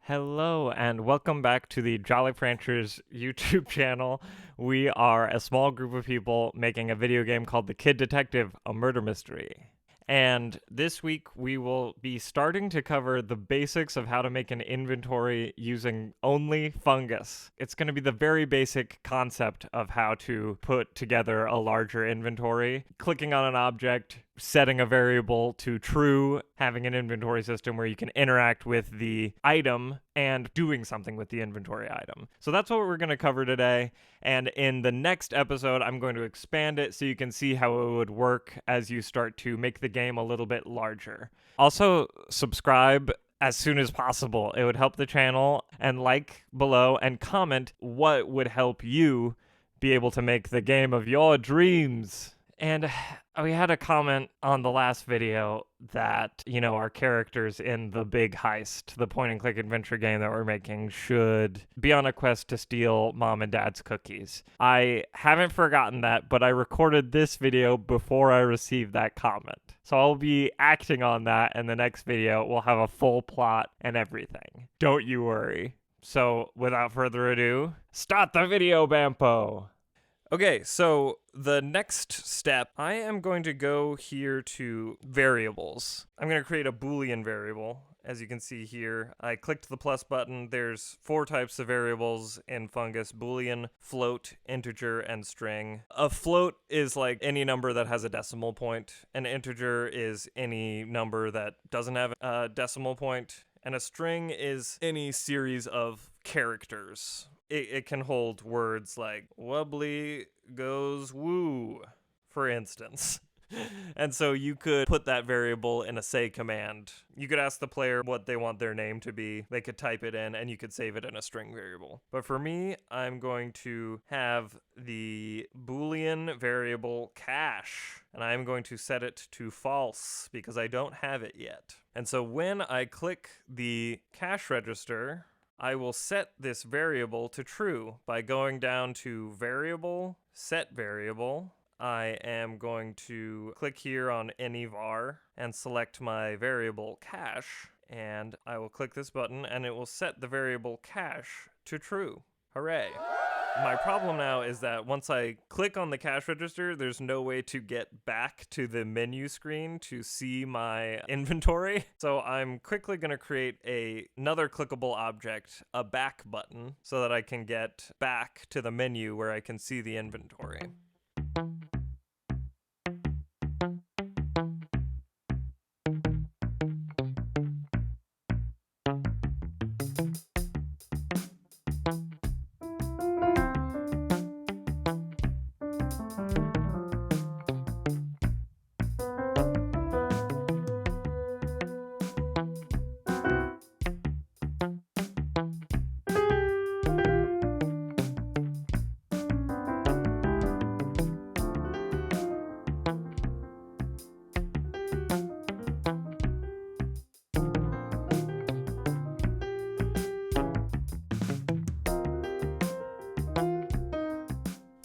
Hello and welcome back to the Jolly Ranchers YouTube channel. We are a small group of people making a video game called The Kid Detective, a murder mystery. And this week we will be starting to cover the basics of how to make an inventory using only Fungus. It's going to be the very basic concept of how to put together a larger inventory. Clicking on an object, setting a variable to true, having an inventory system where you can interact with the item and doing something with the inventory item. So that's what we're going to cover today. And in the next episode, I'm going to expand it so you can see how it would work as you start to make the game a little bit larger. Also, subscribe as soon as possible. It would help the channel, and like below and comment what would help you be able to make the game of your dreams. And we had a comment on the last video that, our characters in the big heist, the point and click adventure game that we're making, should be on a quest to steal mom and dad's cookies. I haven't forgotten that, but I recorded this video before I received that comment. So I'll be acting on that in the next video. We'll have a full plot and everything. Don't you worry. So without further ado, start the video, Bampo! Okay, so the next step, I am going to go here to variables. I'm going to create a Boolean variable. As you can see here, I clicked the plus button. There's 4 types of variables in Fungus: Boolean, float, integer, and string. A float is like any number that has a decimal point. An integer is any number that doesn't have a decimal point. And a string is any series of characters. It can hold words like wobbly goes woo, for instance. And so you could put that variable in a say command. You could ask the player what they want their name to be. They could type it in, and you could save it in a string variable. But for me, I'm going to have the Boolean variable cache, and I'm going to set it to false because I don't have it yet. And so when I click the cache register, I will set this variable to true by going down to variable, set variable. I am going to click here on any var and select my variable cache, and I will click this button and it will set the variable cache to true. Hooray. My problem now is that once I click on the cache register, there's no way to get back to the menu screen to see my inventory. So I'm quickly going to create another clickable object, a back button, so that I can get back to the menu where I can see the inventory.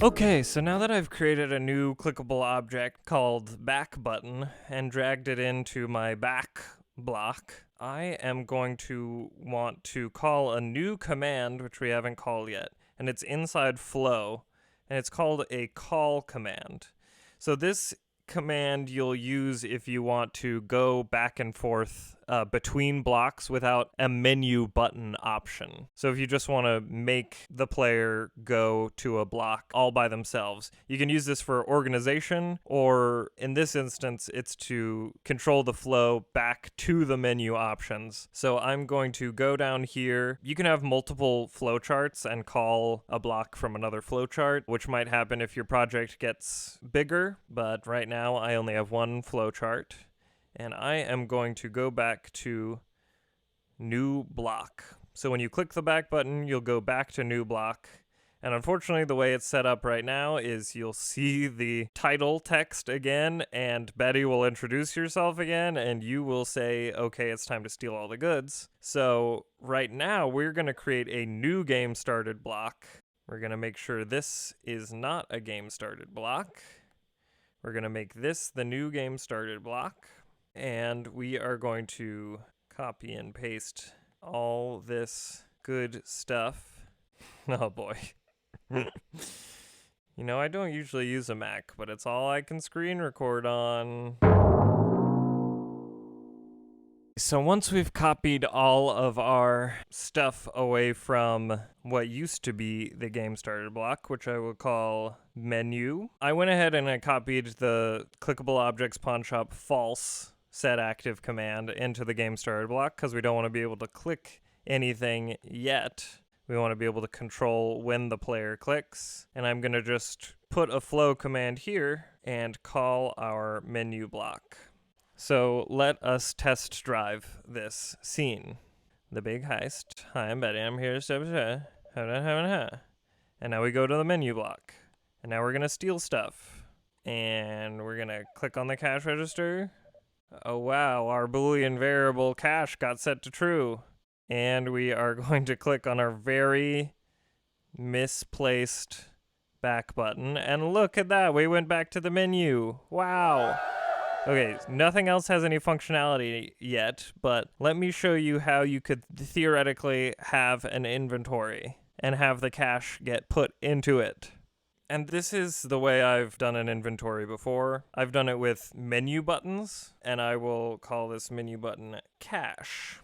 Okay, so now that I've created a new clickable object called back button and dragged it into my back block, I am going to want to call a new command, which we haven't called yet, and it's inside flow, and it's called a call command. So this command you'll use if you want to go back and forth between blocks without a menu button option. So if you just want to make the player go to a block all by themselves, you can use this for organization, or in this instance, it's to control the flow back to the menu options. So I'm going to go down here. You can have multiple flowcharts and call a block from another flowchart, which might happen if your project gets bigger, but right now I only have one flowchart. And I am going to go back to new block. So when you click the back button, you'll go back to new block. And unfortunately, the way it's set up right now is you'll see the title text again, and Betty will introduce yourself again, and you will say, okay, it's time to steal all the goods. So right now, we're going to create a new game started block. We're going to make sure this is not a game started block. We're going to make this the new game started block. And we are going to copy and paste all this good stuff. Oh boy. You know, I don't usually use a Mac, but it's all I can screen record on. So once we've copied all of our stuff away from what used to be the game starter block, which I will call menu, I went ahead and I copied the clickable objects pawnshop false set active command into the game starter block because we don't want to be able to click anything yet. We want to be able to control when the player clicks. And I'm going to just put a flow command here and call our menu block. So let us test drive this scene. The big heist. Hi, I'm Betty. I'm here. And now we go to the menu block. And now we're going to steal stuff. And we're going to click on the cash register. Oh, wow. Our Boolean variable cash got set to true. And we are going to click on our very misplaced back button. And look at that. We went back to the menu. Wow. Okay, nothing else has any functionality yet, but let me show you how you could theoretically have an inventory and have the cash get put into it. And this is the way I've done an inventory before. I've done it with menu buttons, and I will call this menu button cash.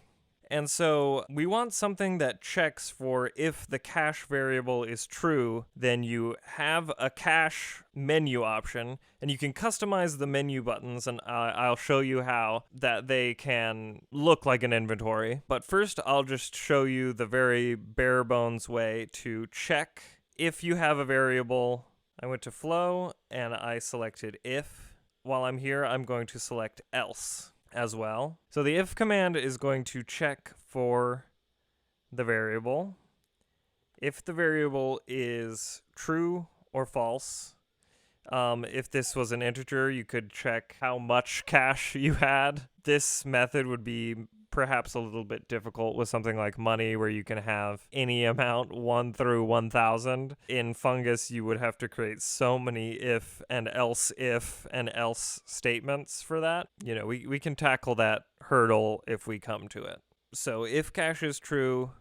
And so we want something that checks for if the cache variable is true, then you have a cache menu option, and you can customize the menu buttons, and I'll show you how that they can look like an inventory. But first, I'll just show you the very bare bones way to check if you have a variable. I went to flow, and I selected if. While I'm here, I'm going to select else as well. So the if command is going to check for the variable. If the variable is true or false, if this was an integer, you could check how much cash you had. This method would be perhaps a little bit difficult with something like money, where you can have any amount 1 through 1,000. In Fungus, you would have to create so many if and else statements for that. You know, we can tackle that hurdle if we come to it. So if cache is true,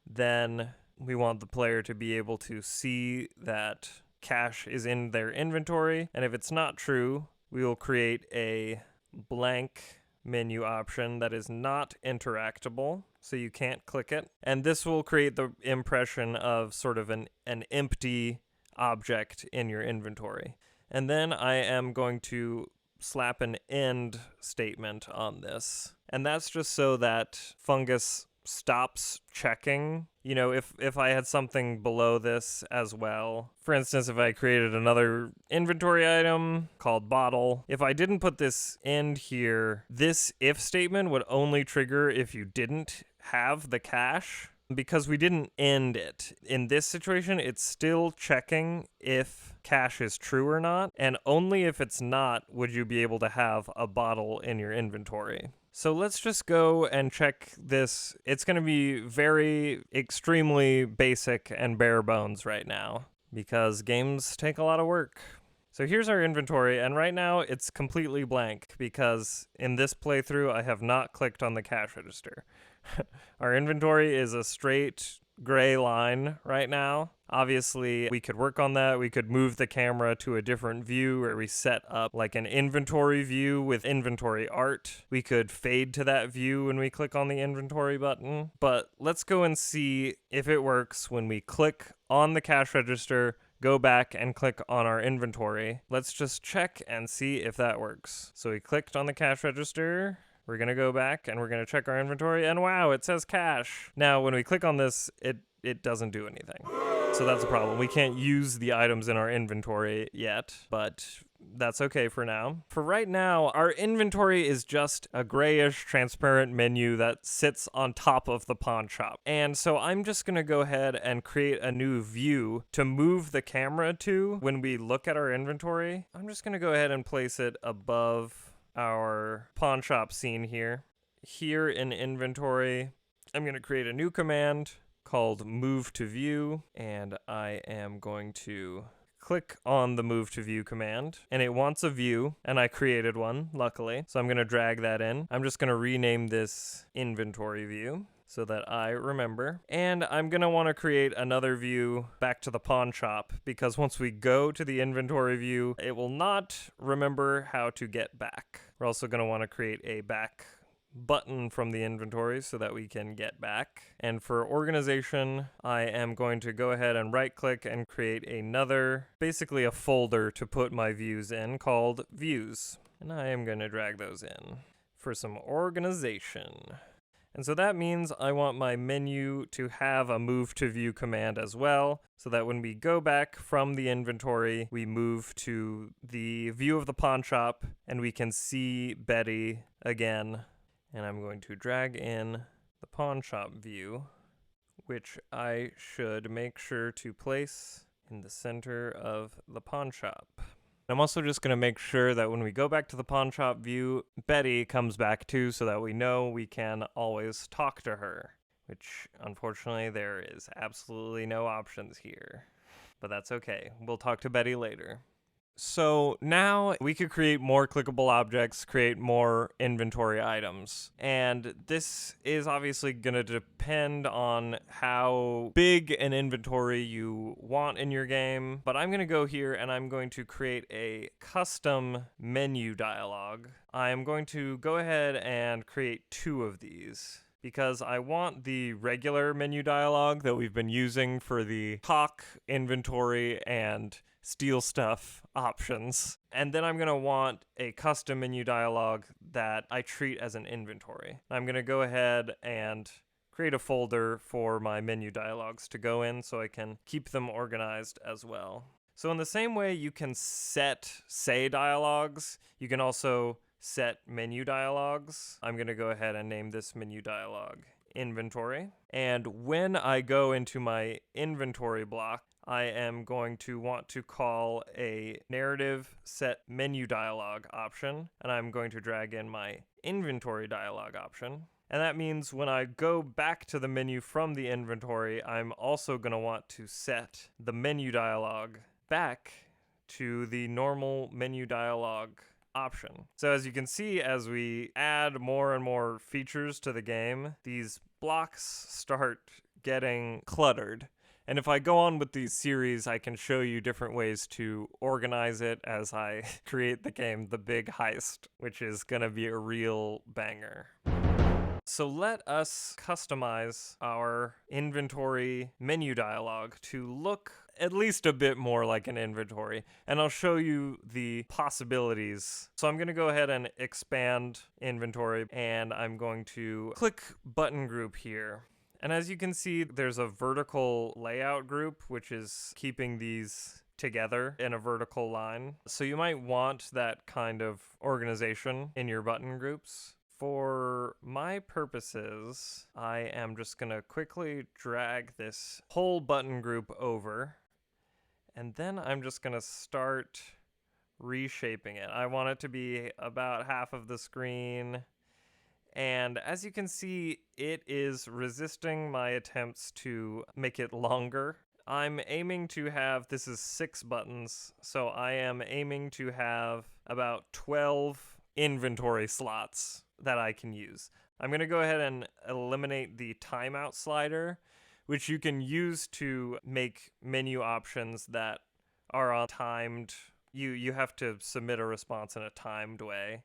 then we want the player to be able to see that cache is in their inventory. And if it's not true, we will create a blank menu option that is not interactable, so you can't click it. And this will create the impression of sort of an empty object in your inventory. And then I am going to slap an end statement on this. And that's just so that Fungus stops checking. You know, if I had something below this as well, for instance, if I created another inventory item called bottle, if I didn't put this end here, this if statement would only trigger if you didn't have the cache, because we didn't end it. In this situation, it's still checking if cache is true or not, and only if it's not would you be able to have a bottle in your inventory. So let's just go and check this. It's going to be very extremely basic and bare bones right now, because games take a lot of work. So here's our inventory, and right now it's completely blank because in this playthrough I have not clicked on the cash register. Our inventory is a straight gray line right now. Obviously, we could work on that. We could move the camera to a different view where we set up like an inventory view with inventory art. We could fade to that view when we click on the inventory button. But let's go and see if it works when we click on the cash register, go back and click on our inventory. Let's just check and see if that works. So we clicked on the cash register. We're going to go back and we're going to check our inventory, and wow, it says cash. Now, when we click on this, it doesn't do anything. So that's a problem. We can't use the items in our inventory yet, but that's okay for now. For right now, our inventory is just a grayish transparent menu that sits on top of the pawn shop. And so I'm just going to go ahead and create a new view to move the camera to when we look at our inventory. I'm just going to go ahead and place it above our pawn shop scene here. Here in inventory, I'm going to create a new command called move to view, and I am going to click on the move to view command, and it wants a view, and I created one, luckily. So I'm going to drag that in. I'm just going to rename this inventory view. so that I remember. And I'm going to want to create another view back to the pawn shop, because once we go to the inventory view, it will not remember how to get back. We're also going to want to create a back button from the inventory so that we can get back. And for organization, I am going to go ahead and right click and create another, basically a folder to put my views in called views. And I am going to drag those in for some organization. And so that means I want my menu to have a move to view command as well, so that when we go back from the inventory, we move to the view of the pawn shop and we can see Betty again. And I'm going to drag in the pawn shop view, which I should make sure to place in the center of the pawn shop. I'm also just going to make sure that when we go back to the pawn shop view, Betty comes back too, so that we know we can always talk to her, which unfortunately there is absolutely no options here. But that's okay. We'll talk to Betty later. So now we could create more clickable objects, create more inventory items. And this is obviously going to depend on how big an inventory you want in your game. But I'm going to go here and I'm going to create a custom menu dialog. I'm going to go ahead and create 2 of these, because I want the regular menu dialog that we've been using for the talk, inventory, and steal stuff options. And then I'm going to want a custom menu dialog that I treat as an inventory. I'm going to go ahead and create a folder for my menu dialogs to go in so I can keep them organized as well. So in the same way you can set say dialogs, you can also set menu dialogs. I'm going to go ahead and name this menu dialog inventory. And when I go into my inventory block, I am going to want to call a narrative set menu dialog option, and I'm going to drag in my inventory dialog option. And that means when I go back to the menu from the inventory, I'm also going to want to set the menu dialog back to the normal menu dialog option. So as you can see, as we add more and more features to the game, these blocks start getting cluttered. And if I go on with these series, I can show you different ways to organize it as I create the game, The Big Heist, which is going to be a real banger. So let us customize our inventory menu dialog to look at least a bit more like an inventory, and I'll show you the possibilities. So I'm going to go ahead and expand inventory, and I'm going to click button group here. And as you can see, there's a vertical layout group, which is keeping these together in a vertical line. So you might want that kind of organization in your button groups. For my purposes, I am just going to quickly drag this whole button group over, and then I'm just going to start reshaping it. I want it to be about half of the screen. And as you can see, it is resisting my attempts to make it longer. I'm aiming to have, this is 6 buttons, so I am aiming to have about 12 inventory slots that I can use. I'm going to go ahead and eliminate the timeout slider, which you can use to make menu options that are on timed. You have to submit a response in a timed way.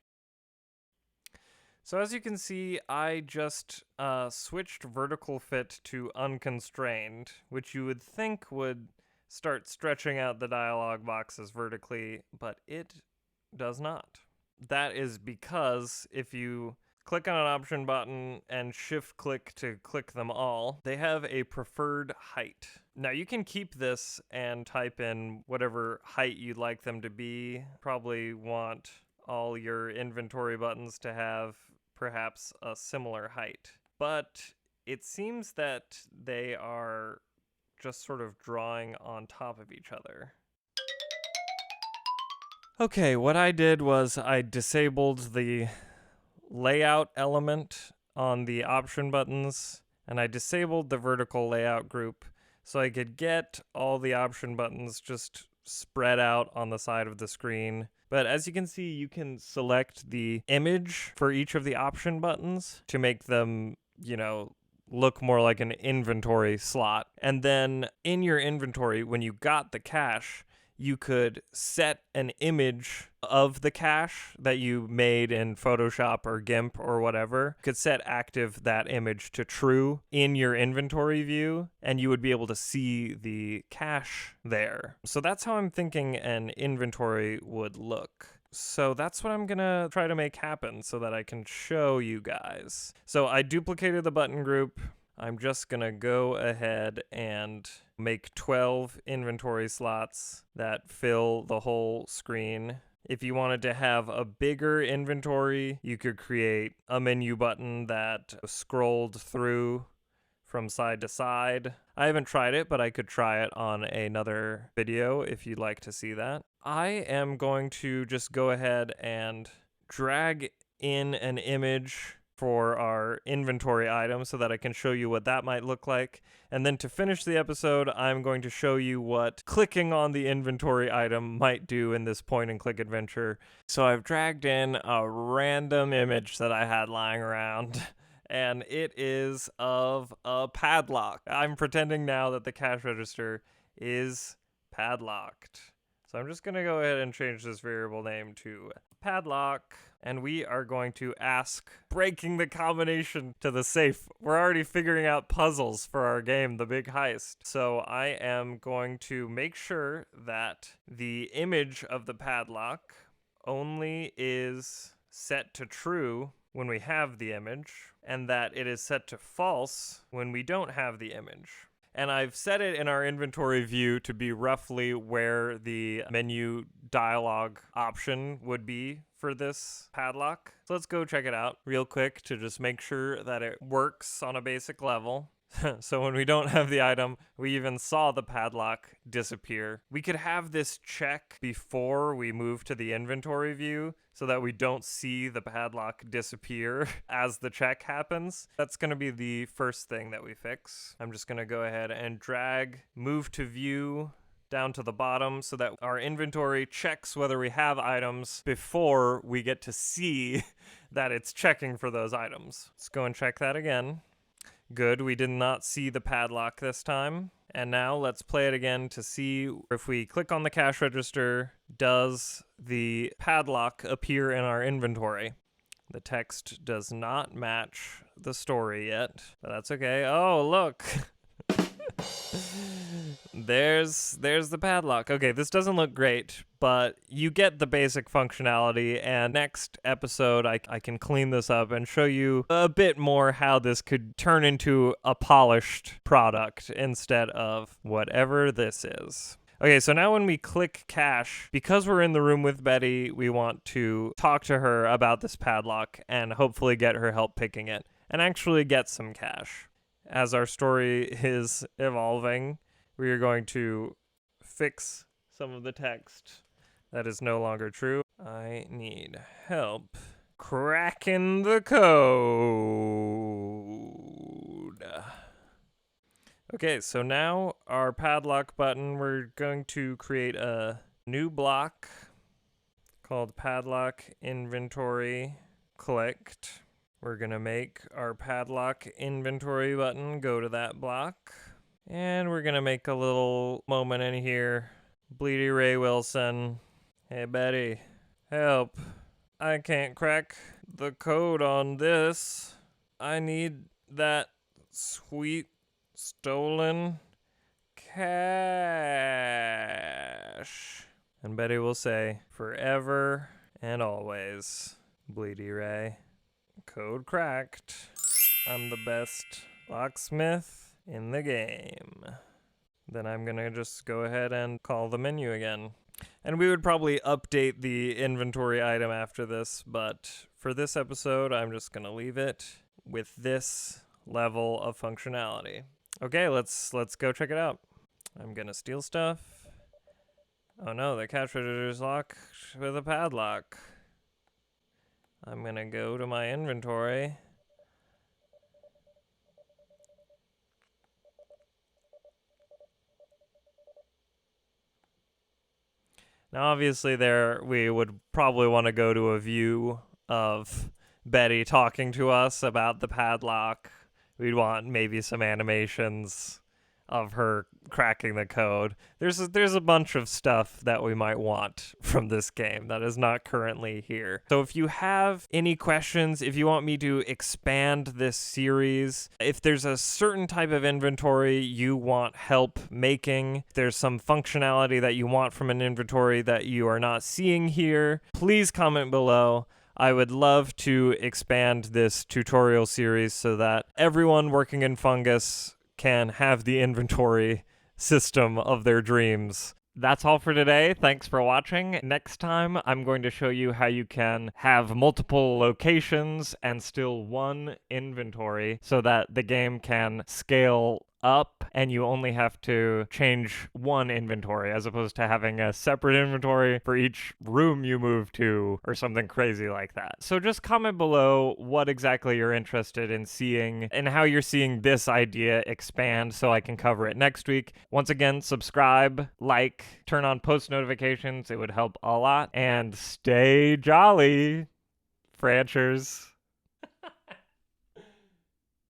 So as you can see, I just switched vertical fit to unconstrained, which you would think would start stretching out the dialog boxes vertically, but it does not. That is because if you click on an option button and shift click to click them all, they have a preferred height. Now you can keep this and type in whatever height you'd like them to be. Probably want all your inventory buttons to have perhaps a similar height. But it seems that they are just sort of drawing on top of each other. Okay, what I did was I disabled the layout element on the option buttons, and I disabled the vertical layout group so I could get all the option buttons just spread out on the side of the screen. But as you can see, you can select the image for each of the option buttons to make them, look more like an inventory slot. And then in your inventory, when you got the cache, you could set an image of the cache that you made in Photoshop or GIMP or whatever. You could set active that image to true in your inventory view, and you would be able to see the cache there. So that's how I'm thinking an inventory would look. So that's what I'm gonna try to make happen so that I can show you guys. So I duplicated the button group. I'm just gonna go ahead and make 12 inventory slots that fill the whole screen. If you wanted to have a bigger inventory, you could create a menu button that scrolled through from side to side. I haven't tried it, but I could try it on another video if you'd like to see that. I am going to just go ahead and drag in an image for our inventory item so that I can show you what that might look like. And then to finish the episode, I'm going to show you what clicking on the inventory item might do in this point and click adventure. So I've dragged in a random image that I had lying around, and it is of a padlock. I'm pretending now that the cash register is padlocked. So I'm just going to go ahead and change this variable name to padlock, and we are going to ask breaking the combination to the safe. We're already figuring out puzzles for our game, The Big Heist. So I am going to make sure that the image of the padlock only is set to true when we have the image, and that it is set to false when we don't have the image. And I've set it in our inventory view to be roughly where the menu dialog option would be for this padlock. So let's go check it out real quick to just make sure that it works on a basic level. So when we don't have the item, we even saw the padlock disappear. We could have this check before we move to the inventory view so that we don't see the padlock disappear as the check happens. That's going to be the first thing that we fix. I'm just going to go ahead and drag move to view down to the bottom so that our inventory checks whether we have items before we get to see that it's checking for those items. Let's go and check that again. Good, we did not see the padlock this time. And now let's play it again to see if we click on the cash register, does the padlock appear in our inventory? The text does not match the story yet, but that's okay. Oh, look. There's the padlock. Okay, this doesn't look great, but you get the basic functionality, and next episode I can clean this up and show you a bit more how this could turn into a polished product instead of whatever this is. Okay, so now when we click cache, because we're in the room with Betty, we want to talk to her about this padlock and hopefully get her help picking it and actually get some cash. As our story is evolving, we are going to fix some of the text that is no longer true. I need help cracking the code. Okay, so now our padlock button, we're going to create a new block called padlock inventory clicked. We're going to make our padlock inventory button go to that block. And we're going to make a little moment in here. Bleedy Ray Wilson. Hey, Betty. Help. I can't crack the code on this. I need that sweet stolen cash. And Betty will say, forever and always, Bleedy Ray. Code cracked. I'm the best locksmith in the game. Then I'm gonna just go ahead and call the menu again. And we would probably update the inventory item after this, but for this episode, I'm just gonna leave it with this level of functionality. Okay, let's go check it out. I'm gonna steal stuff. Oh no, the cash register is locked with a padlock. I'm gonna go to my inventory. Now, obviously, there we would probably want to go to a view of Betty talking to us about the padlock, We'd want maybe some animations of her cracking the code. There's a bunch of stuff that we might want from this game that is not currently here. So if you have any questions, if you want me to expand this series, if there's a certain type of inventory you want help making, if there's some functionality that you want from an inventory that you are not seeing here, please comment below. I would love to expand this tutorial series so that everyone working in Fungus can have the inventory system of their dreams. That's all for today. Thanks for watching. Next time, I'm going to show you how you can have multiple locations and still one inventory so that the game can scale up and you only have to change one inventory as opposed to having a separate inventory for each room you move to or something crazy like that. So just comment below what exactly you're interested in seeing and how you're seeing this idea expand so I can cover it next week. Once again, subscribe, like, turn on post notifications. It would help a lot. And stay jolly, Franchers.